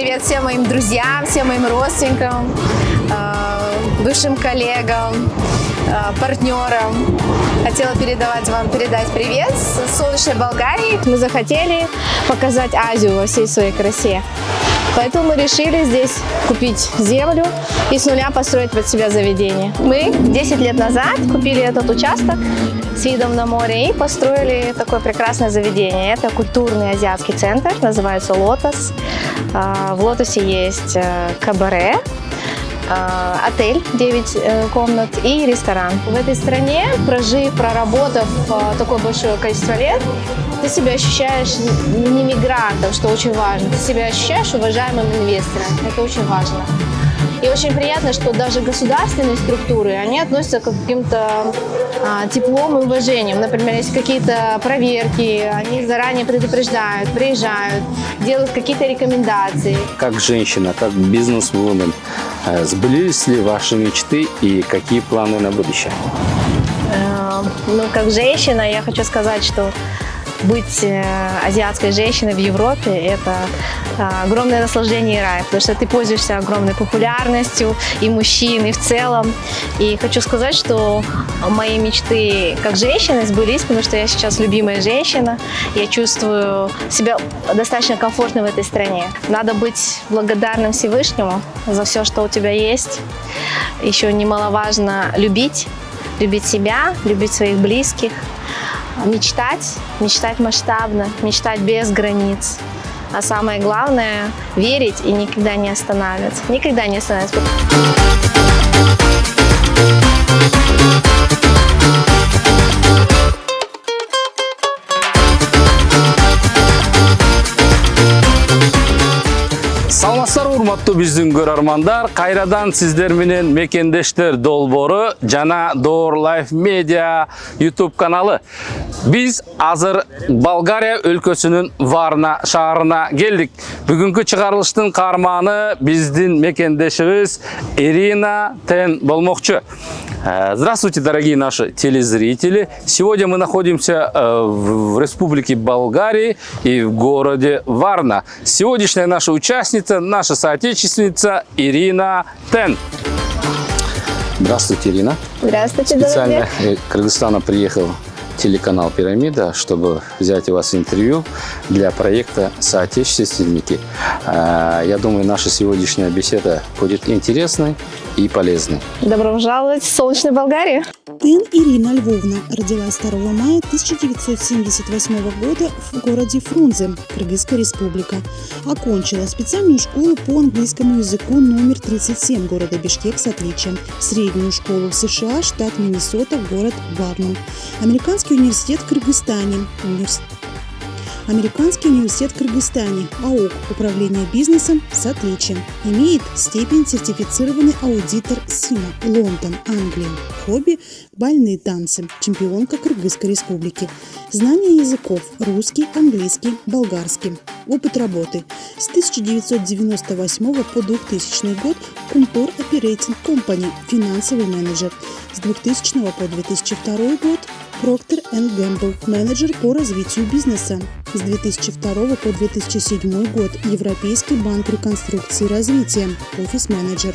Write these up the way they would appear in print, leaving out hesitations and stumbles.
привет всем моим друзьям, всем моим родственникам, бывшим коллегам, партнерам. Хотела передать привет с солнечной Болгарии. Мы захотели показать Азию во всей своей красе. Поэтому мы решили здесь купить землю и с нуля построить под себя заведение. Мы 10 лет назад купили этот участок с видом на море и построили такое прекрасное заведение. Это культурный азиатский центр, называется «Лотос». В «Лотосе» есть кабаре, отель 9 комнат и ресторан. В этой стране, проработав такое большое количество лет, ты себя ощущаешь не мигрантом, что очень важно. Ты себя ощущаешь уважаемым инвестором. Это очень важно. И очень приятно, что даже государственные структуры, они относятся к каким-то теплом и уважением. Например, если какие-то проверки, они заранее предупреждают, приезжают, делают какие-то рекомендации. Как женщина, как бизнес-вумен, сбылись ли ваши мечты и какие планы на будущее? Как женщина я хочу сказать, что быть азиатской женщиной в Европе – это огромное наслаждение и рай, потому что ты пользуешься огромной популярностью и мужчин, и в целом. И хочу сказать, что мои мечты как женщины сбылись, потому что я сейчас любимая женщина, я чувствую себя достаточно комфортно в этой стране. Надо быть благодарным Всевышнему за все, что у тебя есть. Еще немаловажно любить себя, любить своих близких. Мечтать масштабно, мечтать без границ. А самое главное – верить и никогда не останавливаться. Никогда не останавливаться. Саламатсыздар урматтуу биздин көрөрмандар, кайрадан сиздер менен мекендештер долбоору жана Door Life Media YouTube каналы. Биз азыр Болгария өлкөсүнүн Варна шаарына келдик. Бүгүнкү чыгарылыштын каарманы биздин мекендешибиз Ирина Тен болмокчу. Здравствуйте, дорогие наши телезрители! Сегодня мы находимся в Республике Болгария и в городе Варна. Сегодняшняя наша участница, наша соотечественница Ирина Тен. Здравствуйте, Ирина. Здравствуйте, специально из Кыргызстана приехал телеканал «Пирамида», чтобы взять у вас интервью для проекта «Соотечественники». Я думаю, наша сегодняшняя беседа будет интересной и полезной. Добро пожаловать в солнечную Болгарию. Тен Ирина Львовна родилась 2 мая 1978 года в городе Фрунзе, Кыргызская республика. Окончила специальную школу по английскому языку номер 37 города Бишкек с отличием, среднюю школу в США, штат Миннесота, город Варну, Американский университет в Кыргызстане, АОК, управление бизнесом с отличием. Имеет степень сертифицированный аудитор СИМА, Лондон, Англия. Хобби – бальные танцы, чемпионка Кыргызской республики. Знание языков – русский, английский, болгарский. Опыт работы. С 1998 по 2000 год Кумтор Operating Company, финансовый менеджер. С 2000 по 2002 год Procter & Gamble, менеджер по развитию бизнеса. С 2002 по 2007 год Европейский банк реконструкции и развития, офис-менеджер.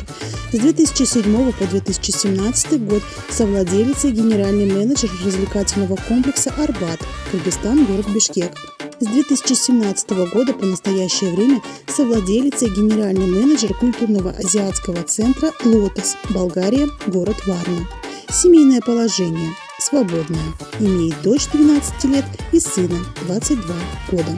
С 2007 по 2017 год совладелец и генеральный менеджер развлекательного комплекса «Арбат», Кыргызстан, город Бишкек. С 2017 года по настоящее время совладелец и генеральный менеджер культурного азиатского центра «Лотос», Болгария, город Варна. Семейное положение. Свободная. Имеет дочь 12 лет и сына 22 года.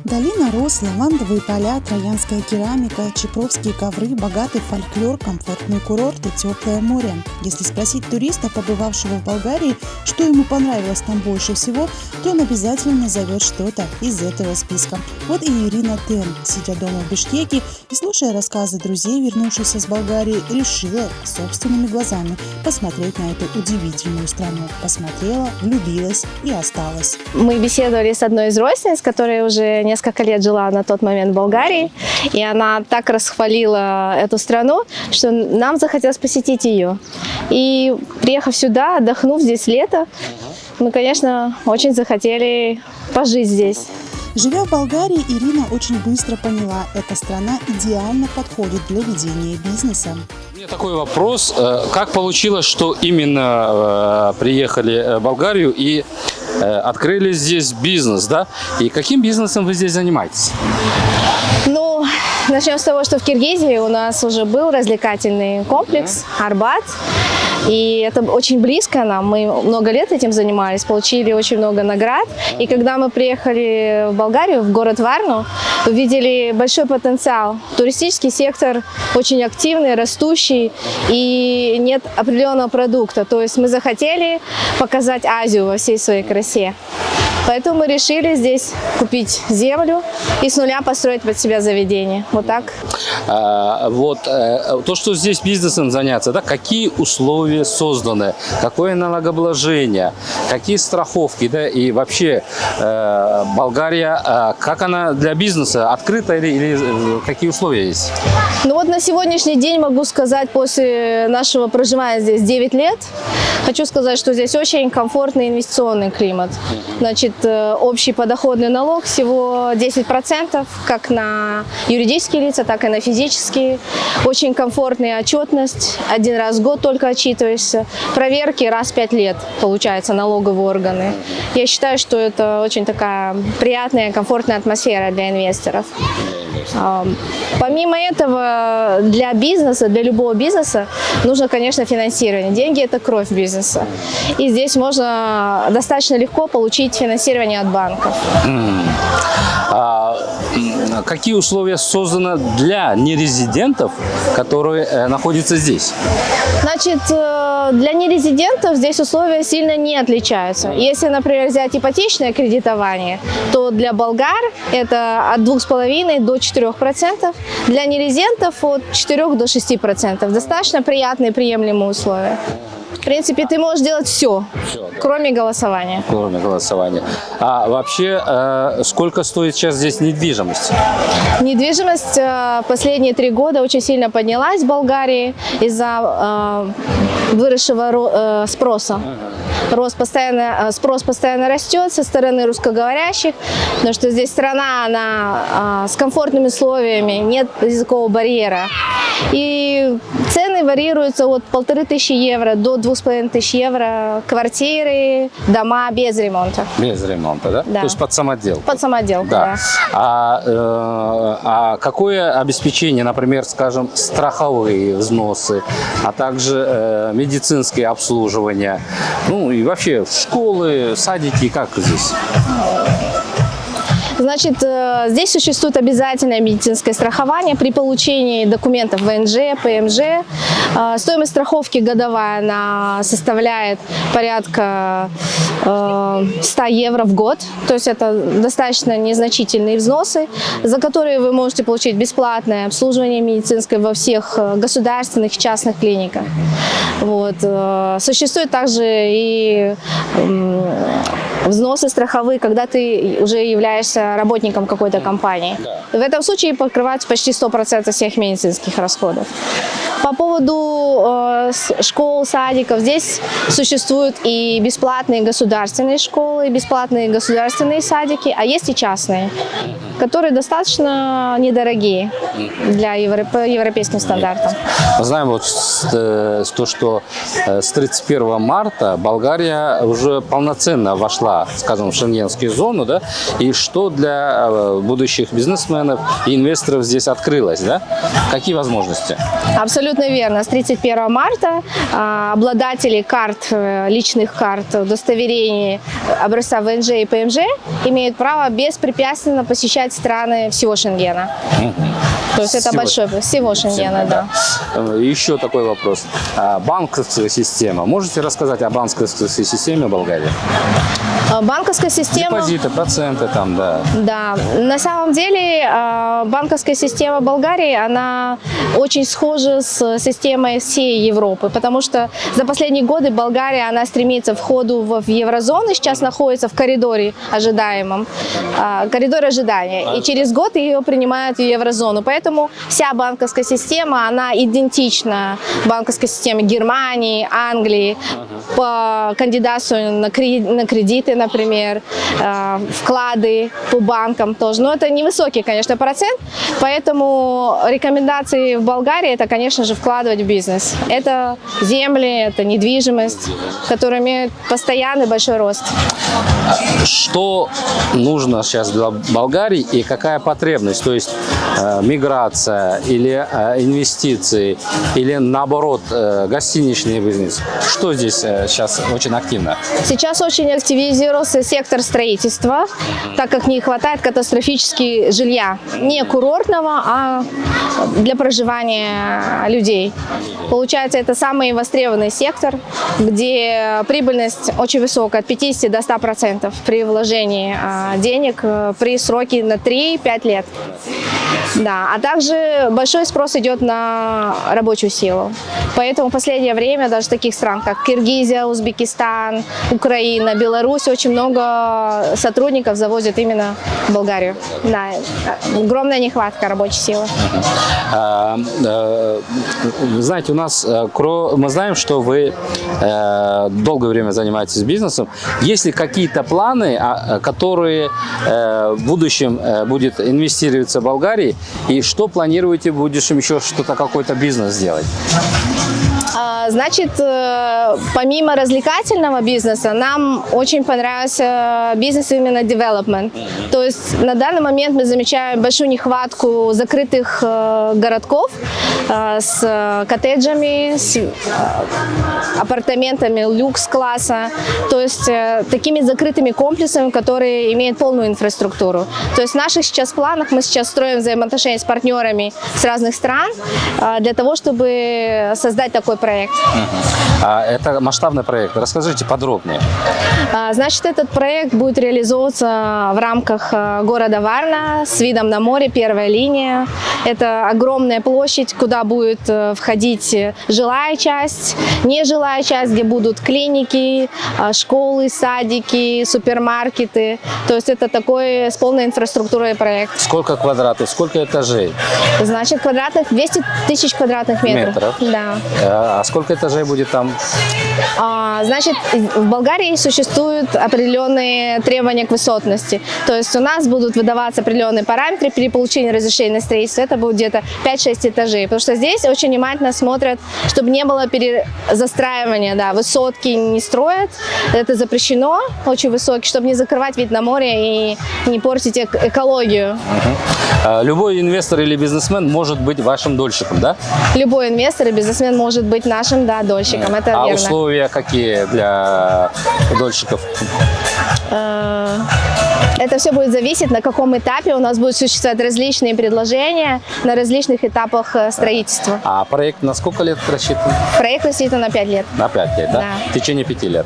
Долина роз, лавандовые поля, троянская керамика, чепровские ковры, богатый фольклор, комфортные курорты, теплое море. Если спросить туриста, побывавшего в Болгарии, что ему понравилось там больше всего, то он обязательно назовет что-то из этого списка. Вот и Ирина Тен, сидя дома в Бишкеке и слушая рассказы друзей, вернувшихся с Болгарии, решила собственными глазами посмотреть на эту удивительную страну. Посмотрела, влюбилась и осталась. Мы беседовали с одной из родственниц, которая уже несколько лет жила на тот момент в Болгарии, и она так расхвалила эту страну, что нам захотелось посетить ее. И приехав сюда, отдохнув здесь лето, мы, конечно, очень захотели пожить здесь. Живя в Болгарии, Ирина очень быстро поняла, эта страна идеально подходит для ведения бизнеса. У меня такой вопрос. Как получилось, что именно приехали в Болгарию и открыли здесь бизнес, да? И каким бизнесом вы здесь занимаетесь? Ну, начнем с того, что в Киргизии у нас уже был развлекательный комплекс «Арбат». И это очень близко нам. Мы много лет этим занимались, получили очень много наград. И когда мы приехали в Болгарию, в город Варну, увидели большой потенциал. Туристический сектор очень активный, растущий, и нет определенного продукта. То есть мы захотели показать Азию во всей своей красе. Поэтому мы решили здесь купить землю и с нуля построить под себя заведение. Вот так. То, что здесь бизнесом заняться, да, какие условия созданы, какое налогообложение, какие страховки, да, и вообще Болгария, как она для бизнеса открыта или какие условия есть? Ну вот на сегодняшний день могу сказать, после нашего проживания здесь 9 лет, хочу сказать, что здесь очень комфортный инвестиционный климат. Значит, общий подоходный налог всего 10%, как на юридические лица, так и на физические. Очень комфортная отчетность, один раз в год только отчитываешься. Проверки раз в 5 лет, получается, налоговые органы. Я считаю, что это очень такая приятная, комфортная атмосфера для инвесторов. Помимо этого, для бизнеса, для любого бизнеса нужно, конечно, финансирование. Деньги – это кровь бизнеса. И здесь можно достаточно легко получить финансирование от банков. Какие условия созданы для нерезидентов, которые находятся здесь? Значит, для нерезидентов здесь условия сильно не отличаются. Если, например, взять ипотечное кредитование, то для болгар это от 2,5 до 4%, для нерезидентов от 4 до 6%. Достаточно приятные, приемлемые условия. В принципе, ты можешь делать все, кроме голосования. Кроме голосования. А вообще, сколько стоит сейчас здесь недвижимость? Недвижимость последние 3 года очень сильно поднялась в Болгарии из-за выросшего спроса. Спрос постоянно растет со стороны русскоговорящих, потому что здесь страна, она с комфортными условиями, нет языкового барьера. И цены варьируются от 1500 евро до 2500 евро. Квартиры, дома без ремонта. Без ремонта, да? Да. То есть под самодел. Под самоделку, да. А какое обеспечение, например, скажем, страховые взносы, а также медицинское обслуживание, ну и вообще школы, садики, как здесь? Значит, здесь существует обязательное медицинское страхование при получении документов ВНЖ, ПМЖ. Стоимость страховки годовая она составляет порядка 100 евро в год. То есть это достаточно незначительные взносы, за которые вы можете получить бесплатное обслуживание медицинское во всех государственных и частных клиниках. Вот. Существует также и взносы страховые, когда ты уже являешься работником какой-то компании. В этом случае покрываются почти 100% всех медицинских расходов. По поводу школ, садиков, здесь существуют и бесплатные государственные школы, и бесплатные государственные садики, а есть и частные, которые достаточно недорогие по европейским стандартам. Мы знаем вот то, что с 31 марта Болгария уже полноценно вошла, скажем, в шенгенскую зону, да, и что для будущих бизнесменов и инвесторов здесь открылось, да? Какие возможности? Абсолютно верно. С 31 марта обладатели карт, личных карт, удостоверений образца ВНЖ и ПМЖ имеют право беспрепятственно посещать страны всего Шенгена. То есть это большое, всего Шенгена, да. Еще такой вопрос. Банковская система. Можете рассказать о банковской системе Болгарии? Банковская система... Депозиты, проценты там, да. Да, на самом деле банковская система Болгарии, она очень схожа с системой всей Европы, потому что за последние годы Болгария, она стремится к входу в еврозону, сейчас находится в коридоре ожидаемом, коридоре ожидания, и через год ее принимают в еврозону, поэтому вся банковская система, она идентична банковской системе Германии, Англии, по кандидатству на кредиты, например, вклады по банкам тоже. Но это невысокий, конечно, процент, поэтому рекомендации в Болгарии – это, конечно же, вкладывать в бизнес. Это земли, это недвижимость, которые имеют постоянный большой рост. Что нужно сейчас для Болгарии и какая потребность? То есть миграция или инвестиции, или наоборот гостиничный бизнес? Что здесь сейчас очень активно? Сейчас очень активизировался сектор строительства, так как не хватает катастрофически жилья. Не курортного, а для проживания людей. Получается, это самый востребованный сектор, где прибыльность очень высокая, от 50 до 100% при вложении денег при сроке на 3-5 лет. Да, а также большой спрос идет на рабочую силу. Поэтому в последнее время даже таких стран, как Киргизия, Узбекистан, Украина, Беларусь, очень много сотрудников завозят именно в Болгарию. Да, огромная нехватка рабочей силы. Вы знаете, у нас, мы знаем, что вы долгое время занимаетесь бизнесом. Есть ли какие-то планы, которые в будущем будет инвестироваться в Болгарии? И что планируете в будущем еще что-то, какой-то бизнес сделать? Значит, помимо развлекательного бизнеса, нам очень понравился бизнес именно development. То есть на данный момент мы замечаем большую нехватку закрытых городков с коттеджами, с апартаментами люкс-класса, то есть такими закрытыми комплексами, которые имеют полную инфраструктуру. То есть в наших сейчас планах мы сейчас строим взаимоотношения с партнерами с разных стран для того, чтобы создать такой проект. Это масштабный проект. Расскажите подробнее. Значит, этот проект будет реализовываться в рамках города Варна с видом на море, первая линия. Это огромная площадь, куда будет входить жилая часть, нежилая часть, где будут клиники, школы, садики, супермаркеты. То есть это такой с полной инфраструктурой проект. Сколько квадратов, сколько этажей? Значит, 200 тысяч квадратных метров. Да. А сколько этажей будет там? Значит, в Болгарии существуют определенные требования к высотности. То есть у нас будут выдаваться определенные параметры при получении разрешения на строительство. Это будет где-то 5-6 этажей. Потому что здесь очень внимательно смотрят, чтобы не было перезастраивания. Да, высотки не строят. Это запрещено, очень высокие, чтобы не закрывать вид на море и не портить экологию. Любой инвестор или бизнесмен может быть вашим дольщиком, да? Любой инвестор и бизнесмен может быть нашим, да, дольщиком. Это верно. Условия какие для дольщиков? Это все будет зависеть, на каком этапе у нас будут существовать различные предложения на различных этапах строительства. А проект на сколько лет рассчитан? Проект рассчитан на 5 лет. На 5 лет, да? Да. В течение 5 лет.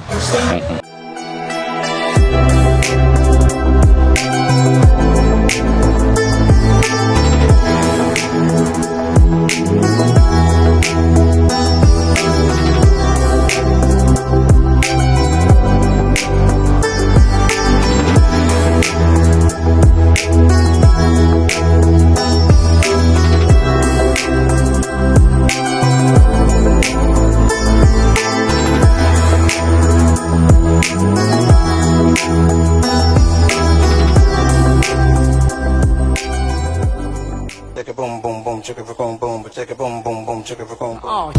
Boom boom boom chicka boom boom chicka boom boom boom chicka boom boom.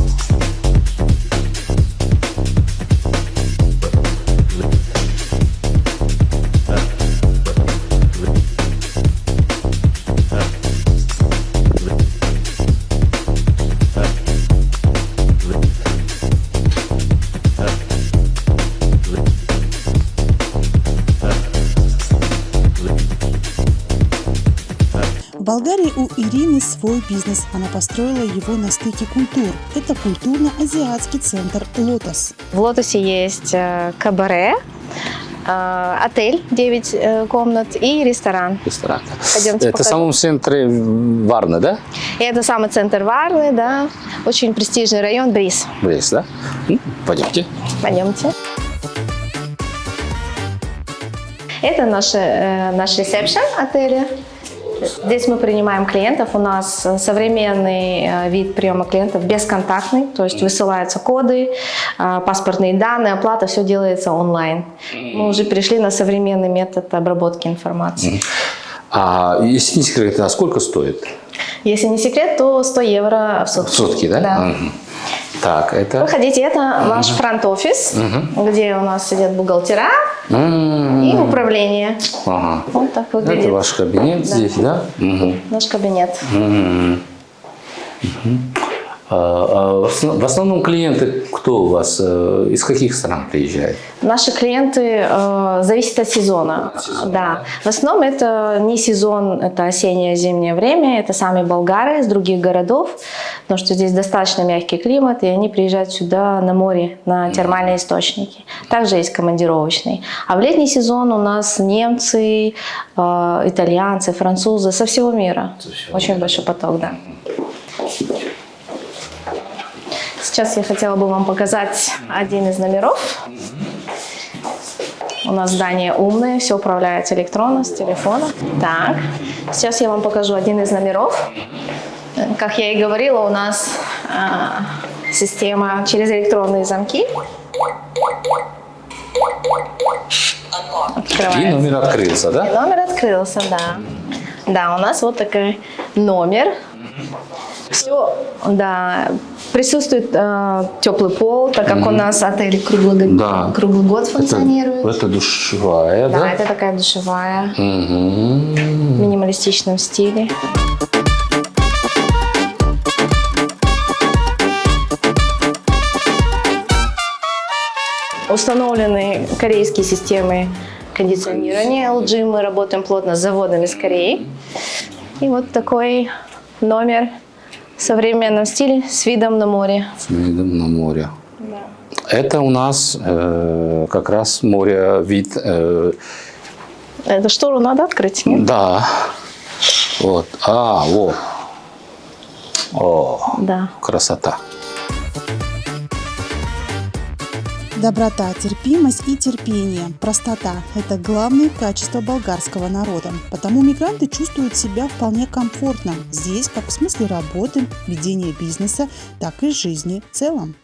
В Болгарии у Ирины свой бизнес. Она построила его на стыке культур. Это культурно-азиатский центр «Лотос». В «Лотосе» есть кабаре, отель 9 комнат и ресторан. Пойдемте Это в самом центре Варны, да? И это самый центр Варны, да. Очень престижный район Бриз. Бриз, да? Пойдемте. Пойдемте. Это наш ресепшн отеля. Здесь мы принимаем клиентов. У нас современный вид приема клиентов бесконтактный, то есть высылаются коды, паспортные данные, оплата, все делается онлайн. Мы уже перешли на современный метод обработки информации. А если не секрет, а сколько стоит? Если не секрет, то 100 евро в сутки. В сутки, да? Да. Угу. Так, это... Выходите, это наш фронт-офис, где у нас сидят бухгалтера и управление. Ага. Вот так выглядит. Это ваш кабинет здесь, да? Угу. Наш кабинет. В основном клиенты кто у вас? Из каких стран приезжают? Наши клиенты зависят от сезона. Да. В основном это не сезон, это осеннее-зимнее время, это сами болгары из других городов, потому что здесь достаточно мягкий климат, и они приезжают сюда на море, на термальные источники. Также есть командировочный. А в летний сезон у нас немцы, итальянцы, французы со всего мира. Очень большой поток, да. Сейчас я хотела бы вам показать один из номеров. У нас здание умное, все управляется электронно, с телефона. Так, сейчас я вам покажу один из номеров. Как я и говорила, у нас система через электронные замки. И номер открылся, да? И номер открылся, да. Да, у нас вот такой номер. Все, да, присутствует теплый пол, так как у нас отель круглый год функционирует. Это душевая, да? Да, это такая душевая, в минималистичном стиле. Установлены корейские системы кондиционирования LG. Мы работаем плотно с заводами из Кореи. И вот такой номер в современном стиле с видом на море. С видом на море. Да. Это у нас как раз море, вид... Эту штору надо открыть, нет? Да. Вот. Вот. О, Да. красота. Доброта, терпимость и терпение, простота – это главные качества болгарского народа. Потому мигранты чувствуют себя вполне комфортно здесь, как в смысле работы, ведения бизнеса, так и жизни в целом.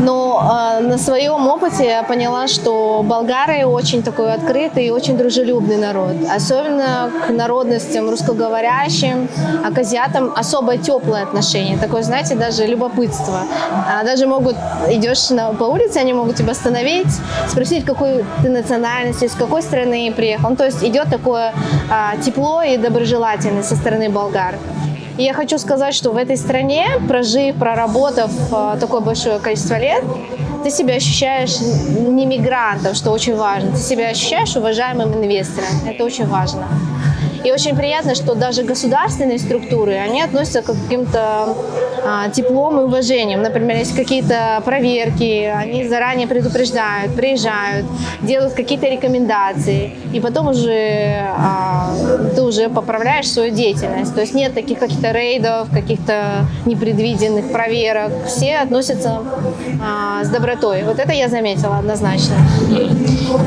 Но на своем опыте я поняла, что болгары очень такой открытый и очень дружелюбный народ. Особенно к народностям русскоговорящим, а к азиатам особо теплое отношение. Такое, знаете, даже любопытство. Даже идешь по улице, они могут тебя остановить, спросить, какой ты национальности, с какой страны приехал. Ну, то есть идет такое тепло и доброжелательность со стороны болгар. И я хочу сказать, что в этой стране, проработав такое большое количество лет, ты себя ощущаешь не мигрантом, что очень важно. Ты себя ощущаешь уважаемым инвестором. Это очень важно. И очень приятно, что даже государственные структуры, они относятся к каким-то теплом и уважением. Например, есть какие-то проверки, они заранее предупреждают, приезжают, делают какие-то рекомендации. И потом уже ты уже поправляешь свою деятельность. То есть нет таких каких-то рейдов, каких-то непредвиденных проверок. Все относятся с добротой. Вот это я заметила однозначно.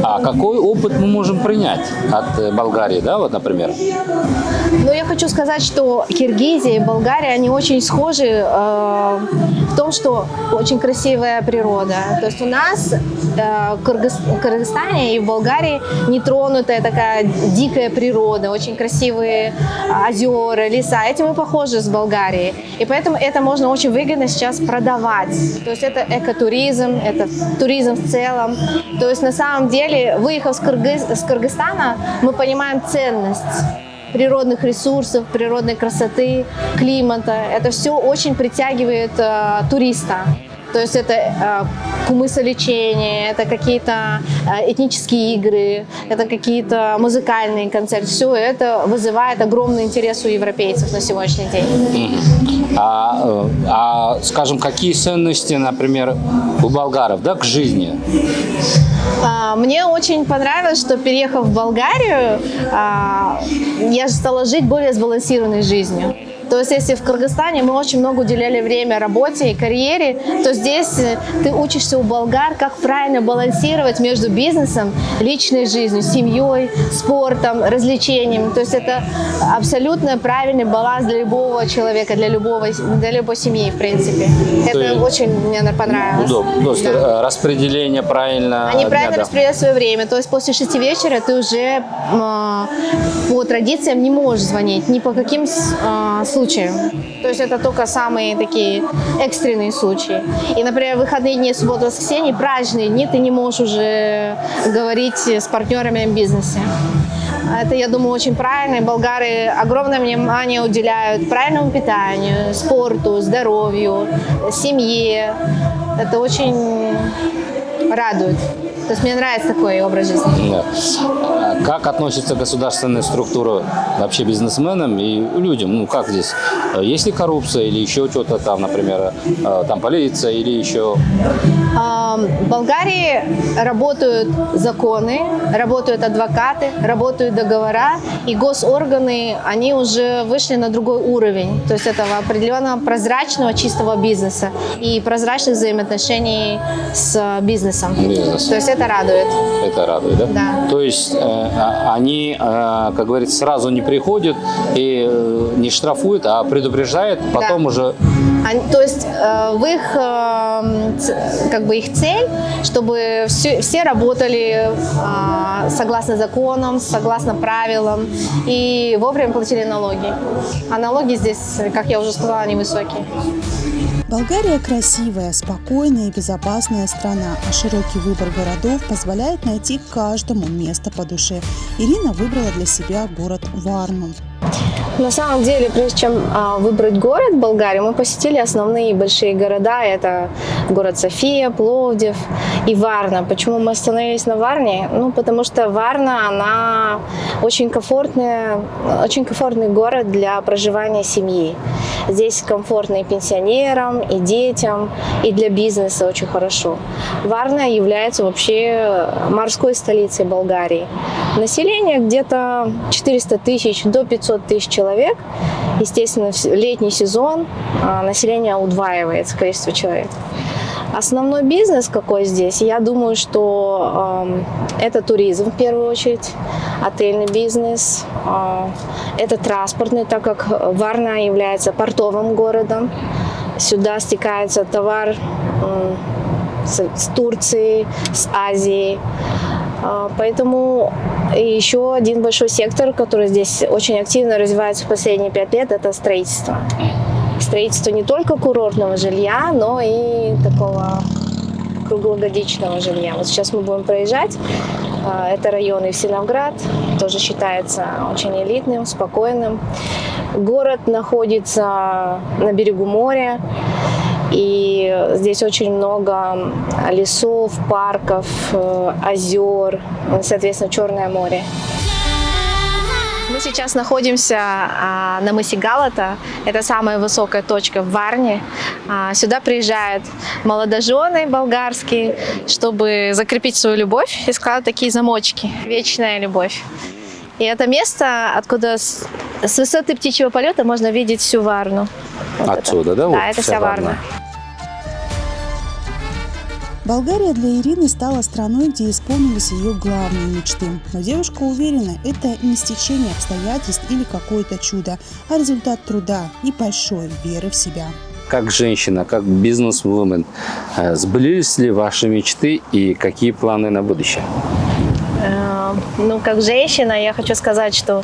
А какой опыт мы можем принять от Болгарии, да, вот, например? Ну, я хочу сказать, что Киргизия и Болгария, они очень схожи в том, что очень красивая природа. То есть у нас в Кыргызстане и в Болгарии нетронутая такая дикая природа, очень красивые озера, леса. Этим мы похожи с Болгарией. И поэтому это можно очень выгодно сейчас продавать. То есть это экотуризм, это туризм в целом. То есть на самом деле, выехав с Кыргызстана, мы понимаем ценность природных ресурсов, природной красоты, климата. Это все очень притягивает туриста. То есть это кумысолечение, это какие-то этнические игры, это какие-то музыкальные концерты. Все это вызывает огромный интерес у европейцев на сегодняшний день. Скажем, какие ценности, например, у болгаров, да, к жизни? Мне очень понравилось, что, переехав в Болгарию, я стала жить более сбалансированной жизнью. То есть, если в Кыргызстане мы очень много уделяли время работе и карьере, то здесь ты учишься у болгар, как правильно балансировать между бизнесом, личной жизнью, семьей, спортом, развлечениями. То есть это абсолютно правильный баланс для любого человека, для любой семьи, в принципе. Это очень мне понравилось. Удобно. То есть распределение правильно. Они правильно распределяют свое время. То есть после 6 вечера ты уже по традициям не можешь звонить ни по каким случаям. То есть это только самые такие экстренные случаи. И, например, выходные дни, суббота, воскресенье, праздничные дни ты не можешь уже говорить с партнерами в бизнесе. Это, я думаю, очень правильно. И болгары огромное внимание уделяют правильному питанию, спорту, здоровью, семье. Это очень радует. То есть мне нравится такой образ жизни. Да. Как относятся государственные структуры вообще бизнесменам и людям? Ну, как здесь? Есть ли коррупция или еще что-то там, например, там полиция или еще? В Болгарии работают законы, работают адвокаты, работают договора, и госорганы, они уже вышли на другой уровень. То есть этого определенного прозрачного, чистого бизнеса и прозрачных взаимоотношений с бизнесом. То есть это радует. Это радует, да? Да. То есть они, как говорится, сразу не приходят и не штрафуют, а предупреждают, потом уже... То есть их цель, чтобы все работали согласно законам, согласно правилам и вовремя платили налоги. А налоги здесь, как я уже сказала, невысокие. Болгария красивая, спокойная и безопасная страна, а широкий выбор городов позволяет найти каждому место по душе. Ирина выбрала для себя город Варну. На самом деле, прежде чем выбрать город в Болгарии, мы посетили основные большие города. Это город София, Пловдив и Варна. Почему мы остановились на Варне? Ну, потому что Варна, она очень комфортный город для проживания семьи. Здесь комфортно и пенсионерам, и детям, и для бизнеса очень хорошо. Варна является вообще морской столицей Болгарии. Население где-то 400 тысяч до 500 тысяч человек. Естественно, в летний сезон население удваивается, количество человек. Основной бизнес какой здесь? Я думаю, что это туризм в первую очередь, отельный бизнес, это транспортный, так как Варна является портовым городом. Сюда стекается товар с Турции, с Азии. Поэтому еще один большой сектор, который здесь очень активно развивается в последние 5 лет, это строительство. Строительство не только курортного жилья, но и такого круглогодичного жилья. Вот сейчас мы будем проезжать. Это район Евсиновград, тоже считается очень элитным, спокойным. Город находится на берегу моря. И здесь очень много лесов, парков, озер, соответственно, Черное море. Мы сейчас находимся на мысе Галата. Это самая высокая точка в Варне. Сюда приезжают молодожены болгарские, чтобы закрепить свою любовь и складывать такие замочки. Вечная любовь. И это место, откуда с высоты птичьего полета можно видеть всю Варну. Вот отсюда, это. да? Да, вот это вся Варна. Болгария для Ирины стала страной, где исполнились ее главные мечты. Но девушка уверена, это не стечение обстоятельств или какое-то чудо, а результат труда и большой веры в себя. Как женщина, как бизнес-вумен, сбылись ли ваши мечты и какие планы на будущее? Ну, как женщина, я хочу сказать, что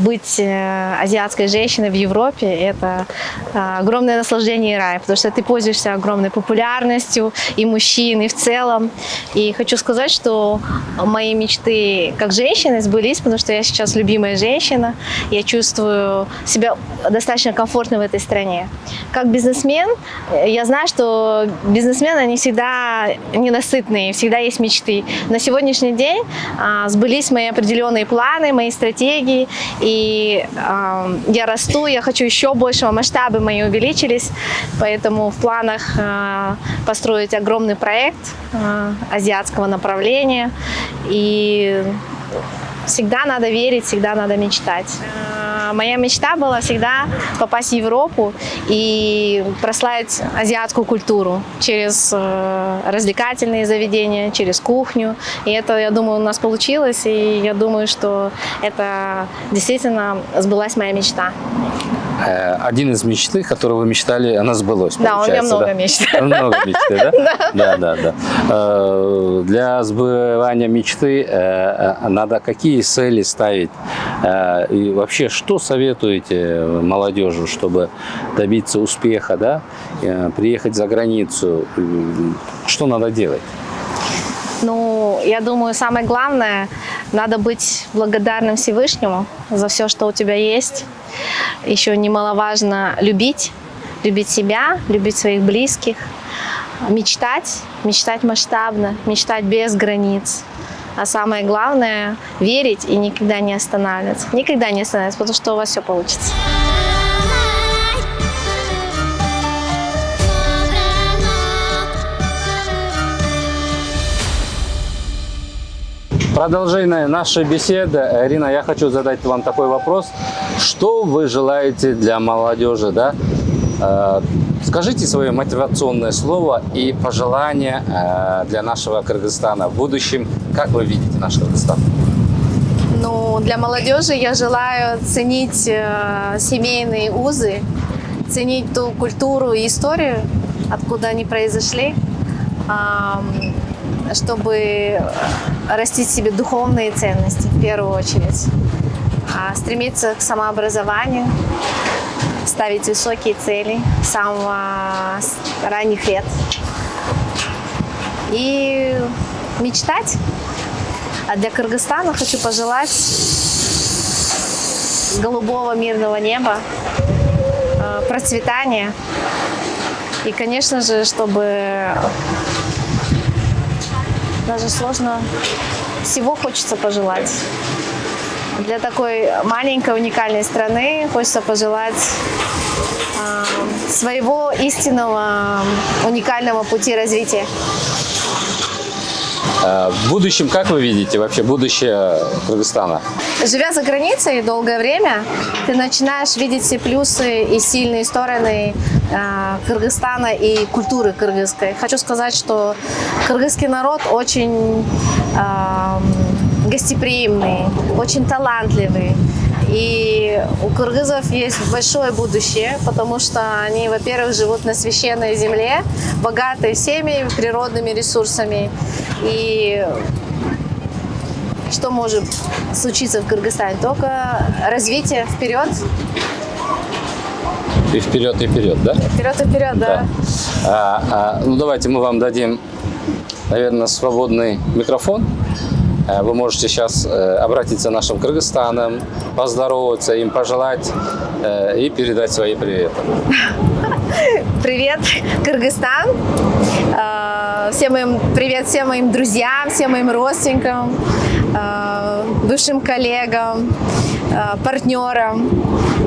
быть азиатской женщиной в Европе – это огромное наслаждение и рай, потому что ты пользуешься огромной популярностью и мужчин, и в целом. И хочу сказать, что мои мечты как женщины сбылись, потому что я сейчас любимая женщина, я чувствую себя достаточно комфортно в этой стране. Как бизнесмен, я знаю, что бизнесмены, они всегда ненасытные, всегда есть мечты. На сегодняшний день сбылись мои определенные планы, мои стратегии. И я расту, я хочу еще большего, масштабы мои увеличились, поэтому в планах построить огромный проект азиатского направления. И всегда надо верить, всегда надо мечтать. Моя мечта была всегда попасть в Европу и прославить азиатскую культуру через развлекательные заведения, через кухню. И это, я думаю, у нас получилось. И я думаю, что это действительно сбылась моя мечта. Один из мечты, которые вы мечтали, она сбылась, Да, у меня много мечт. Много мечты, да? Да. Для сбывания мечты надо какие цели ставить? И вообще, что советуете молодежи, чтобы добиться успеха, да? Приехать за границу? Что надо делать? Ну, я думаю, самое главное, надо быть благодарным Всевышнему за все, что у тебя есть. Еще немаловажно любить себя, любить своих близких, мечтать масштабно, мечтать без границ. А самое главное – верить и никогда не останавливаться. Никогда не останавливаться, потому что у вас все получится. Продолжение нашей беседы. Ирина, я хочу задать вам такой вопрос. Что вы желаете для молодежи, да? Скажите свое мотивационное слово и пожелание для нашего Кыргызстана в будущем. Как вы видите наш Кыргызстан? Ну, для молодежи я желаю ценить семейные узы, ценить ту культуру и историю, откуда они произошли, чтобы растить в себе духовные ценности в первую очередь, стремиться к самообразованию, ставить высокие цели с самого ранних лет и мечтать. А для Кыргызстана хочу пожелать голубого мирного неба, процветания и, конечно же, чтобы даже сложно, всего хочется пожелать. Для такой маленькой уникальной страны хочется пожелать своего истинного уникального пути развития. В будущем, как вы видите вообще будущее Кыргызстана? Живя за границей долгое время, ты начинаешь видеть все плюсы и сильные стороны Кыргызстана и культуры кыргызской. Хочу сказать, что кыргызский народ очень гостеприимный, очень талантливый. И у кыргызов есть большое будущее, потому что они, во-первых, живут на священной земле, богатой всеми природными ресурсами. И что может случиться в Кыргызстане? Только развитие вперед. И вперед, да? Вперед и вперед, да. Ну, давайте мы вам дадим, наверное, свободный микрофон. Вы можете сейчас обратиться к нашим Кыргызстанам, поздороваться им, пожелать и передать свои приветы. Привет, Кыргызстан! Привет всем моим друзьям, всем моим родственникам, бывшим коллегам, партнерам.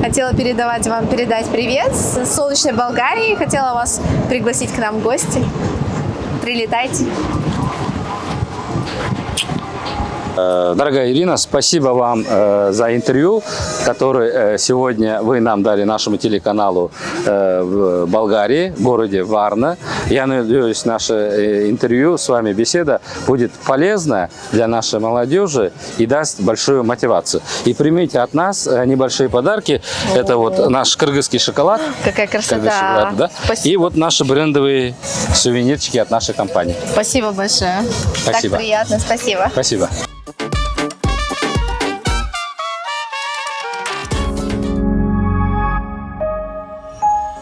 Хотела передать привет с солнечной Болгарии. Хотела вас пригласить к нам в гости. Прилетайте. Дорогая Ирина, спасибо вам за интервью, которое сегодня вы нам дали нашему телеканалу в Болгарии, в городе Варна. Я надеюсь, наше интервью с вами, беседа, будет полезна для нашей молодежи и даст большую мотивацию. И примите от нас небольшие подарки. Это вот наш кыргызский шоколад. Какая красота! Шоколад, да? И вот наши брендовые сувенирчики от нашей компании. Спасибо большое. Спасибо. Так приятно, спасибо. Спасибо.